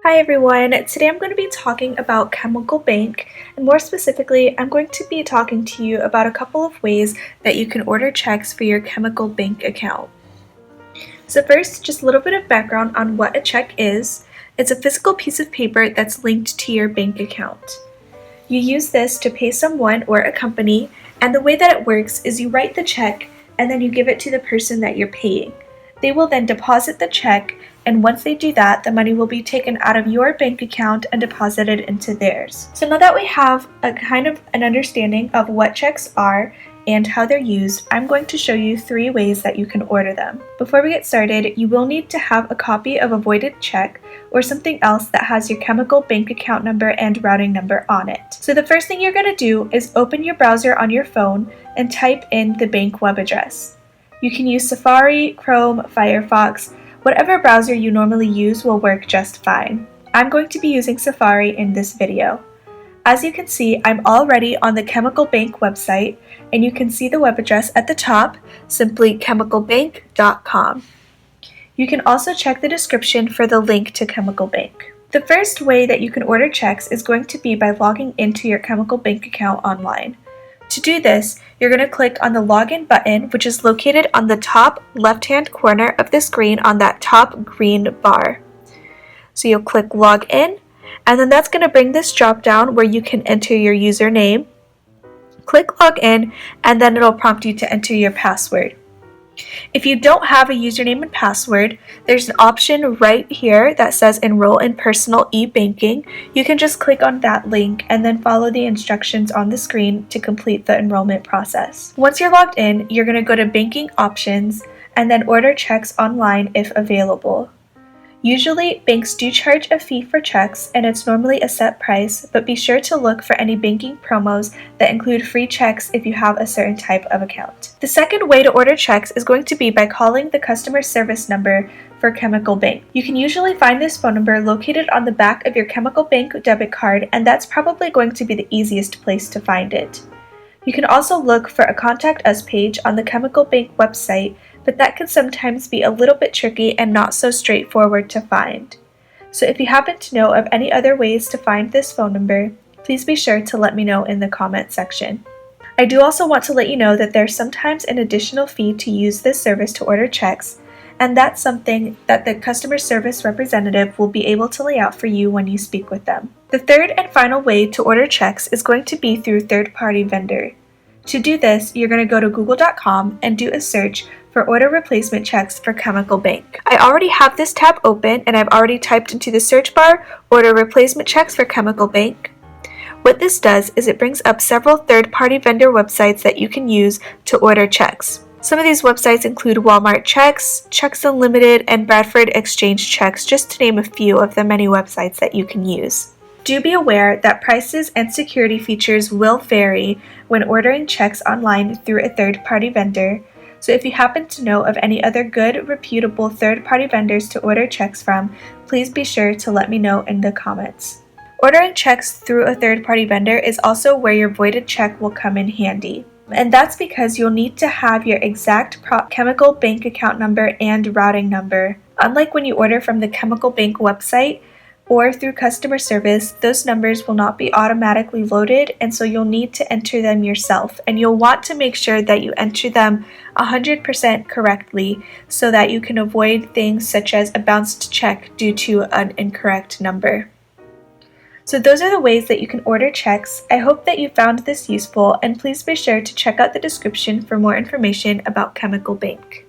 Hi everyone, today I'm going to be talking about Chemical Bank, and more specifically, I'm going to be talking to you about a couple of ways that you can order checks for your Chemical Bank account. So first, just a little bit of background on what a check is. It's a physical piece of paper that's linked to your bank account. You use this to pay someone or a company, and the way that it works is you write the check and then you give it to the person that you're paying. They will then deposit the check, and once they do that, the money will be taken out of your bank account and deposited into theirs. So now that we have a kind of an understanding of what checks are and how they're used, I'm going to show you 3 ways that you can order them. Before we get started, you will need to have a copy of a voided check or something else that has your Chemical Bank account number and routing number on it. So the first thing you're going to do is open your browser on your phone and type in the bank web address. You can use Safari, Chrome, Firefox, whatever browser you normally use will work just fine. I'm going to be using Safari in this video. As you can see, I'm already on the Chemical Bank website, and you can see the web address at the top, simply chemicalbank.com. You can also check the description for the link to Chemical Bank. The first way that you can order checks is going to be by logging into your Chemical Bank account online. To do this, you're going to click on the login button, which is located on the top left-hand corner of the screen on that top green bar. So you'll click login, and then that's going to bring this drop down where you can enter your username. Click login, and then it'll prompt you to enter your password. If you don't have a username and password, there's an option right here that says enroll in personal e-banking. You can just click on that link and then follow the instructions on the screen to complete the enrollment process. Once you're logged in, you're going to go to banking options and then order checks online if available. Usually, banks do charge a fee for checks, and it's normally a set price, but be sure to look for any banking promos that include free checks if you have a certain type of account. The second way to order checks is going to be by calling the customer service number for Chemical Bank. You can usually find this phone number located on the back of your Chemical Bank debit card, and that's probably going to be the easiest place to find it. You can also look for a Contact Us page on the Chemical Bank website, but that can sometimes be a little bit tricky and not so straightforward to find. So if you happen to know of any other ways to find this phone number, please be sure to let me know in the comment section. I do also want to let you know that there's sometimes an additional fee to use this service to order checks, and that's something that the customer service representative will be able to lay out for you when you speak with them. The third and final way to order checks is going to be through third-party vendor. To do this, you're going to go to google.com and do a search for order replacement checks for Chemical Bank. I already have this tab open, and I've already typed into the search bar order replacement checks for Chemical Bank. What this does is it brings up several third-party vendor websites that you can use to order checks. Some of these websites include Walmart Checks, Checks Unlimited, and Bradford Exchange Checks, just to name a few of the many websites that you can use. Do be aware that prices and security features will vary when ordering checks online through a third-party vendor, so if you happen to know of any other good, reputable third-party vendors to order checks from, please be sure to let me know in the comments. Ordering checks through a third-party vendor is also where your voided check will come in handy. And that's because you'll need to have your exact Chemical Bank account number and routing number. Unlike when you order from the Chemical Bank website or through customer service, those numbers will not be automatically loaded, and so you'll need to enter them yourself. And you'll want to make sure that you enter them 100% correctly so that you can avoid things such as a bounced check due to an incorrect number. So those are the ways that you can order checks. I hope that you found this useful, and please be sure to check out the description for more information about Chemical Bank.